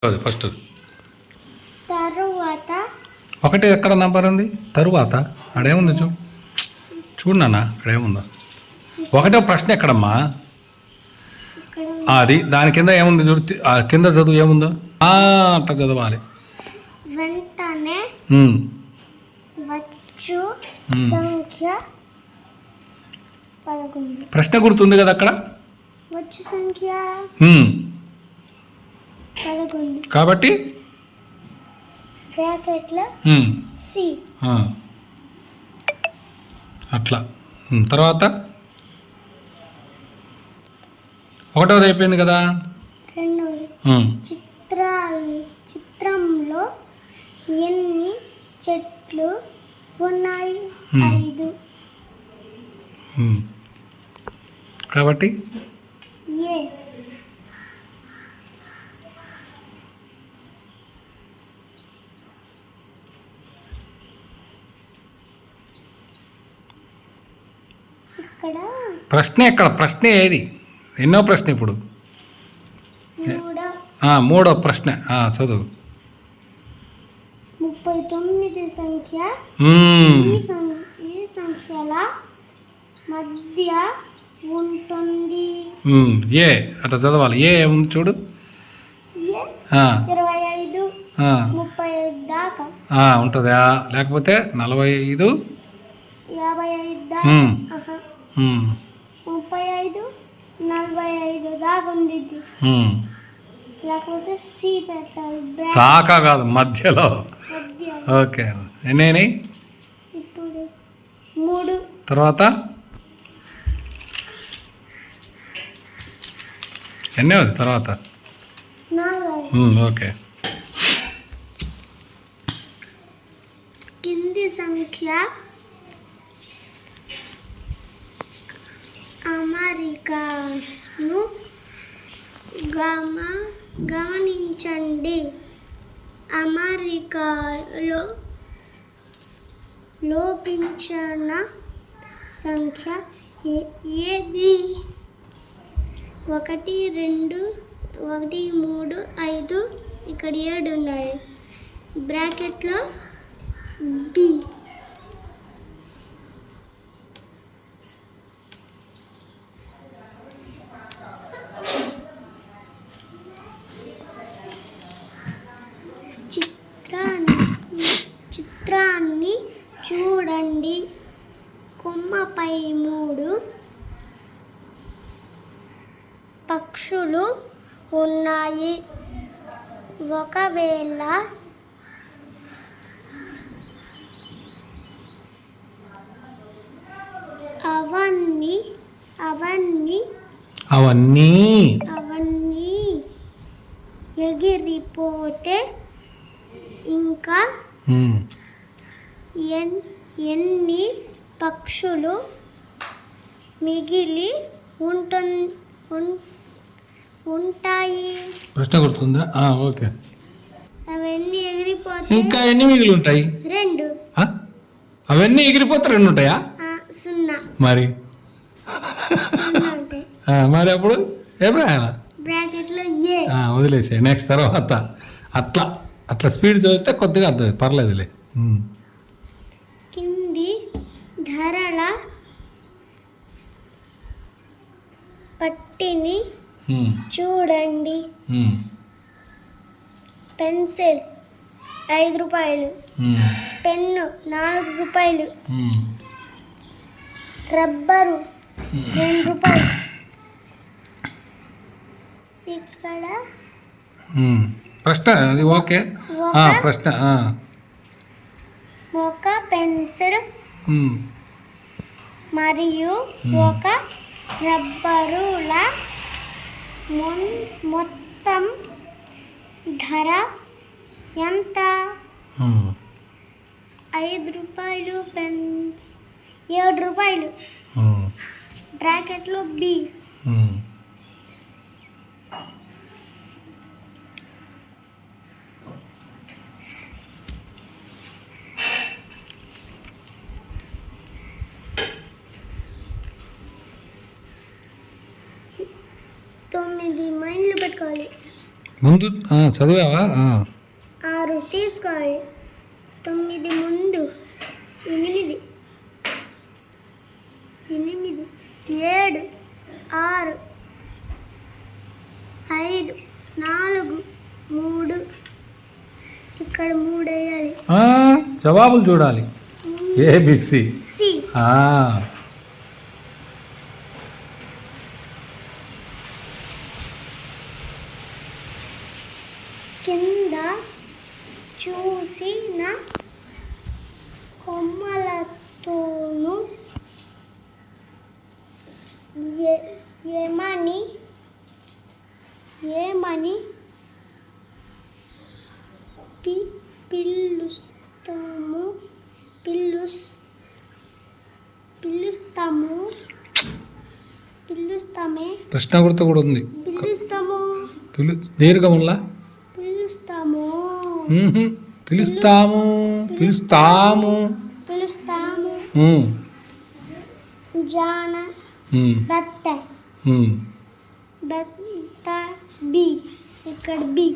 అది ఫస్ట్ తరువాత ఒకటి ఎక్కడ నంబర్ ఉంది తరువాత అక్కడేముంది చూడు నాన్న అక్కడ ఏముందో ఒకటే ప్రశ్న ఎక్కడమ్మా ఇక్కడ అది దాని కింద ఏముంది చూడు ఆ కింద చదువు ఏముందో అట్లా చదవాలి వెంటనే ఉమ్, వచ్చు సంఖ్య 11. ప్రశ్న గుర్తుంది కదా అక్కడ వచ్చు సంఖ్య ఉమ్, 11 కాబట్టి బ్రాకెట్లో ఉమ్, సి. ఆ, అట్లా తర్వాత ఒకటోది అయిపోయింది కదా రెండవది ఉమ్, చిత్రంలో ఎన్ని చెట్లు ఉన్నాయి? 5. ఉమ్. కాబట్టి ఏ ఇక్కడ ప్రశ్న ఏది ఎన్నో ప్రశ్న ఇప్పుడు మూడో ప్రశ్న చదువు 39 సంఖ్య ఉమ్, ఈ సంఖ్యల మధ్య ఉంటుంది. ఏ అట్లా చదవాలి ఏ ఉంది చూడు ఏ ఆ, 25 ఆ, 35 దాకా, ఉంటుందా లేకపోతే 45 55 దాకా, ఉమ్, 35 45 దాకా ఉండిద్ది. ఉమ్. లేకపోతే సి పెట్టాలి. దాకా కాదు మధ్యలో మధ్య. ఓకే ఎన్ని ఇప్పుడు 3 తర్వాత ఎన్నే ఉంది తర్వాత 4. ఓకే కింది సంఖ్య అమరికను గమనించండి. అమరికలో లోపించిన సంఖ్య ఏది? 1 2 1 3 5, ఇక్కడ 7 ఉన్నాయి. బ్రాకెట్లో బి. చిత్రాన్ని చూడండి. కొమ్మపై 3 పక్షులు ఉన్నాయి. ఒకవేళ అవన్నీ ఎగిరిపోతే ఇంకా ఎన్ని పక్షులు మిగిలి ఉంటాయి? ప్రశ్న గుర్తుందా ఓకే అవన్నీ ఎగిరిపోతే ఇంకా ఎన్ని మిగిలి ఉంటాయి? 2. అవన్నీ ఎగిరిపోతే 2 ఉంటాయా? 0 మరి 0 ఉంటాయి. మరి అప్పుడు ఏం రాయాలా? బ్రాకెట్లో ఏ. వదిలేసే నెక్స్ట్ తర్వాత అట్లా అట్లా స్పీడ్ చదివితే కొద్దిగా అర్థం పర్లేదులే. కింది ధరల పట్టిని చూడండి. పెన్సిల్ 5 రూపాయలు, పెన్ను 4 రూపాయలు, రబ్బరు 2 రూపాయలు. ఇక్కడ ప్రశ్న అది ఓకే ప్రశ్న ఒక పెన్సిల్ మరియు ఒక రబ్బరుల మొత్తం ధర ఎంత? 5 రూపాయలు. పెన్స్ 7 రూపాయలు. బ్రాకెట్లో బి. తొమ్మిది మైండ్లు పెట్టుకోవాలి. ముందు చదివావా 6 తీసుకోవాలి. 9 ముందు 8, 7, 6, 5, 4, 3. ఇక్కడ 3 వేయాలి. జవాబులు చూడాలి. ఏబిసి. సి. కింద చూసిన కొమ్మలతోను ఏమని పిలుస్తామే. ప్రశ్న గుర్తు కూడా ఉంది. పిలుస్తాము. దీర్ఘములా పిలుస్తాము. పిలుస్తాము. పిలుస్తాము. పిలుస్తాము. జాన బత్త. బత్త బి. ఇక్కడ బి.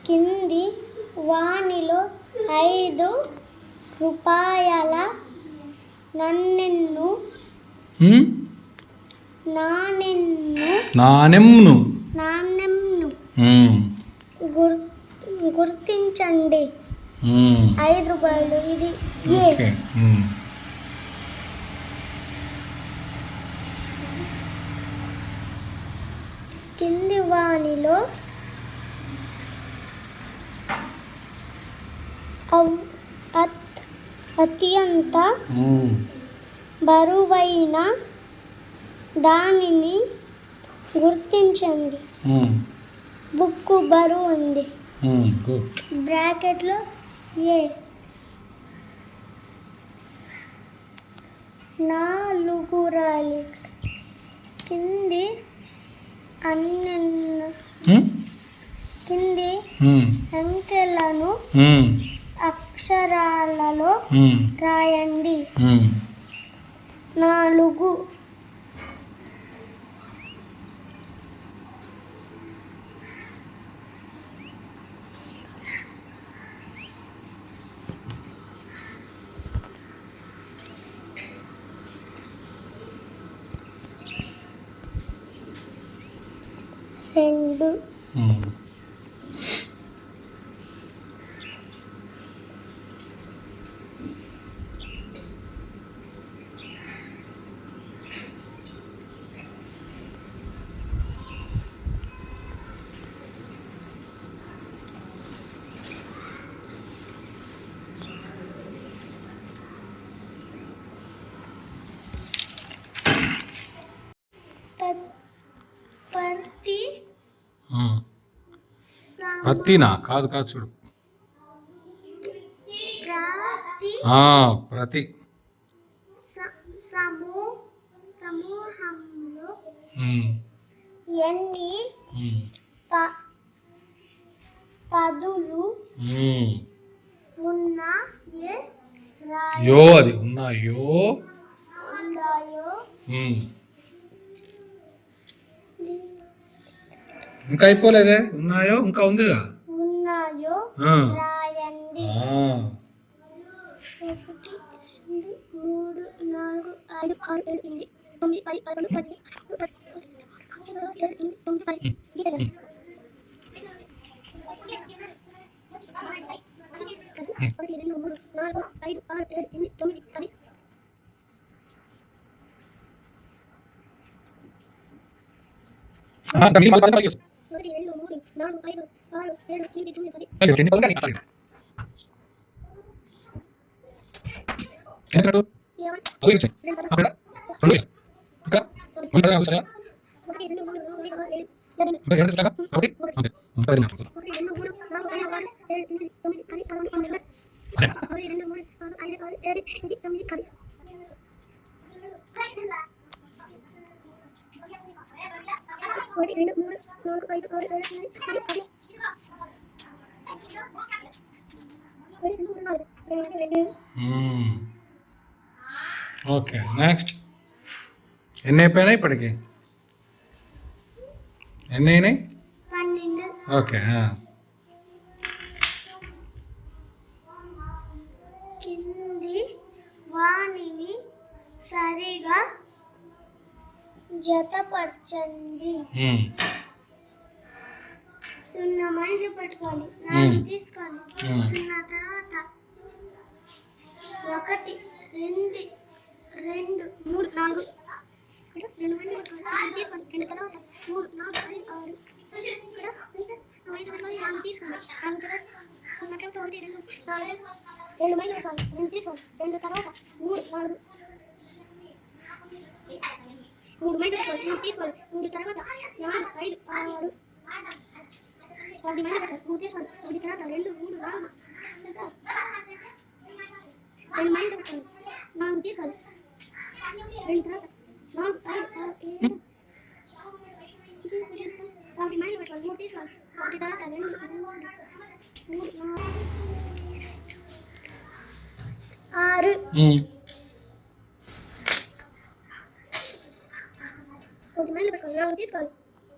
కింది వానిలో 5 రూపాయల నాణెంను గుర్తించండి. 5 రూపాయలు. ఇది ఏ. కింది వానిలో అత్యంత బరువైన దానిని గుర్తించండి. బుక్ బరువు ఉంది. బ్రాకెట్లో ఏ. 4 రాలి. కింది అంకెలను అక్షరాలలో రాయండి. 4. రెండు. ప్రతినా కాదు చూడు. ప్రతి సమూహంలో ఎన్ని పదులు ఉన్నాయో అది ఉన్నాయో. ఇంకా అయిపోలేదే. ఉన్నాయో ఇంకా ఉందిగా. ఉన్నాయో రాయండి. 1, 2, 3, 4, 5, 6, 7, 8, 9, 10, 11, 12, 13, 14, ఓకే నెక్స్ట్ ఎన్ని అయిపోయినాయి ఇప్పటికి? ఎన్ని అయినాయి? 12. ఓకే కింది వాణిని సరిగా జతపరచండి. 0 మైళ్ళు పెట్టుకోవాలి. 4 తీసుకోవాలి. 0 తర్వాత 1 2 3 4 ఇక్కడ 2 మైళ్ళు పెట్టుకోవాలి. 4 తీసుకోవాలి. 2 తర్వాత 3 4 5 6 ఇక్కడ 2 మైళ్ళు పెట్టుకోవాలి. 4 తీసుకోవాలి. 4 తర్వాత 0 తర్వాత 1 2 4 2 మైళ్ళు పెట్టుకోవాలి. 2 తీసుకోవాలి. 2 తర్వాత 3 4 3 మైళ్ళు పెట్టుకోవాలి. 3 తీసుకోవాలి. 3 తర్వాత 4 5 6 10 మైళ్ళు పెట్టుకోవాలి. 3 తీసుకోవాలి. 10 తర్వాత 2 3 4 2 మైళ్ళు పెట్టుకోవాలి. 4 తీసుకోవాలి. 2 తర్వాత 4 5 6 7 చేస్తాం. 10 మైళ్ళు పెట్టుకోవాలి. 3 తీసుకోవాలి. 1 తర్వాత 2 3 4 6 1 మైళ్ళు పెట్టుకోవాలి. 4 తీసుకోవాలి.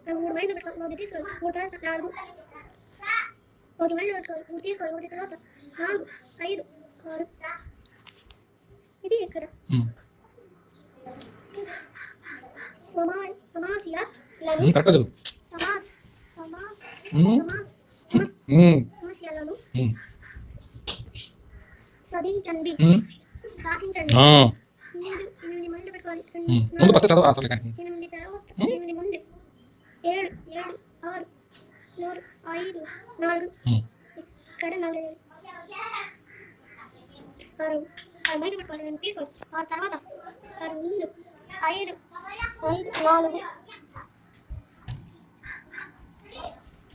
3 మైళ్ళు పెట్టుకోవాలి. 1 తీసుకోవాలి. 3 తర్వాత 4 1 మైళ్ళు పెట్టుకోవాలి. 3 తీసుకోవాలి. 1 తర్వాత 4 5 6 ఇది ఇక్కడ సమాస్యలను సాధించండి. 8 మైళ్ళు పెట్టుకోవాలి. 8 తర్వాత 8 ముందు 7 6 5 4 ఇక్కడ 4 6 మైళ్ళు పెట్టుకోవాలి. 2 తీసుకోవాలి. 6 తర్వాత 6 ముందు 5 4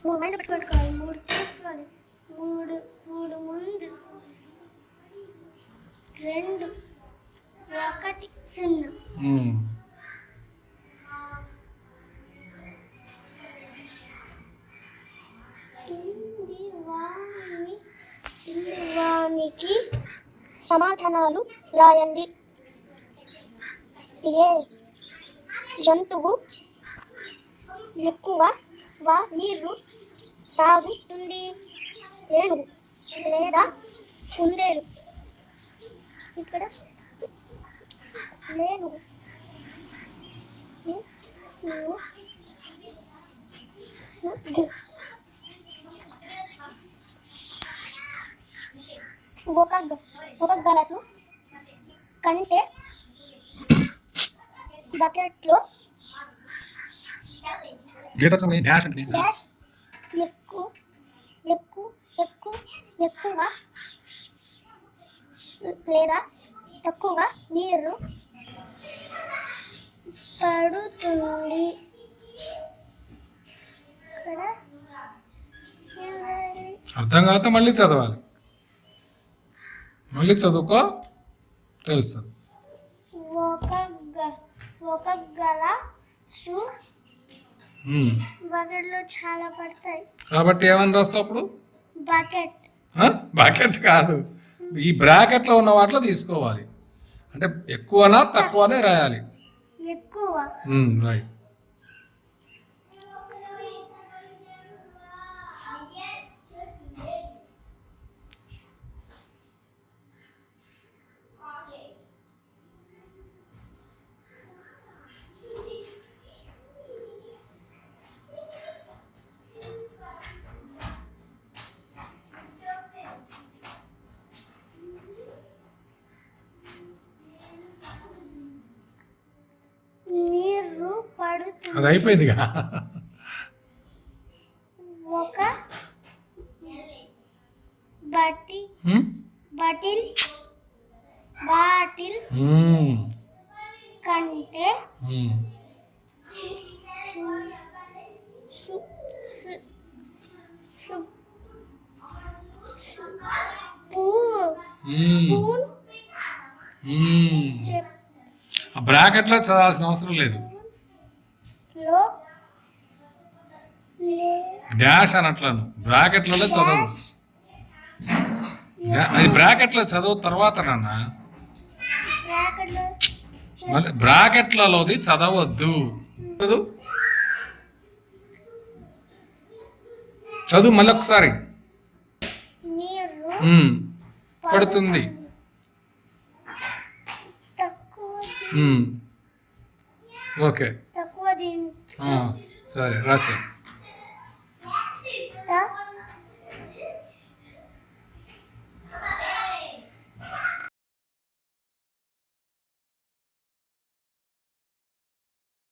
3 మైళ్ళు పెట్టుకోవాలి. 3 తీసుకోవాలి. 3 ముందు 2 1 0 కింది వానికి సమాధానాలు రాయండి. ఏ జంతువు ఎక్కువ నీరు తాగుతుంది? ఏనుగు లేదా కుందేలు? ఇక్కడ ఏనుగు ఒక గలసు కంటే బకెట్లో డాష్ ఎక్కువ లేదా తక్కువ నీరు పడుతుంది. ఇక్కడ అర్థం కాకపోతే మళ్ళీ చదవాలి. మళ్ళీ చదువుకో తెలుస్తుంది. ఒక గలసు బకెట్లో చాలా పడతాయి కాబట్టి ఏమని రాస్తావు అప్పుడు? బకెట్. బకెట్ కాదు, ఈ బ్రాకెట్లో ఉన్న వాటిలో తీసుకోవాలి. అంటే ఎక్కువనా తక్కువనే రాయాలి. ఎక్కువ రైట్. నీరు పడుతుంది. అది అయిపోయిందిగా. ఒక బాటిల్ కంటే స్పూన్ బ్రాకెట్లో చదవాల్సిన అవసరం లేదు. డాష్ అనట్లను బ్రాకెట్లలో చదవు. అది బ్రాకెట్లో చదువు తర్వాత నాన్న. మళ్ళీ బ్రాకెట్లలోది చదవద్దు. చదువు చదువు మళ్ళీ ఒకసారి. నీరు పడుతుంది. తక్కువ ఓకే తక్కువ సరే రాసే.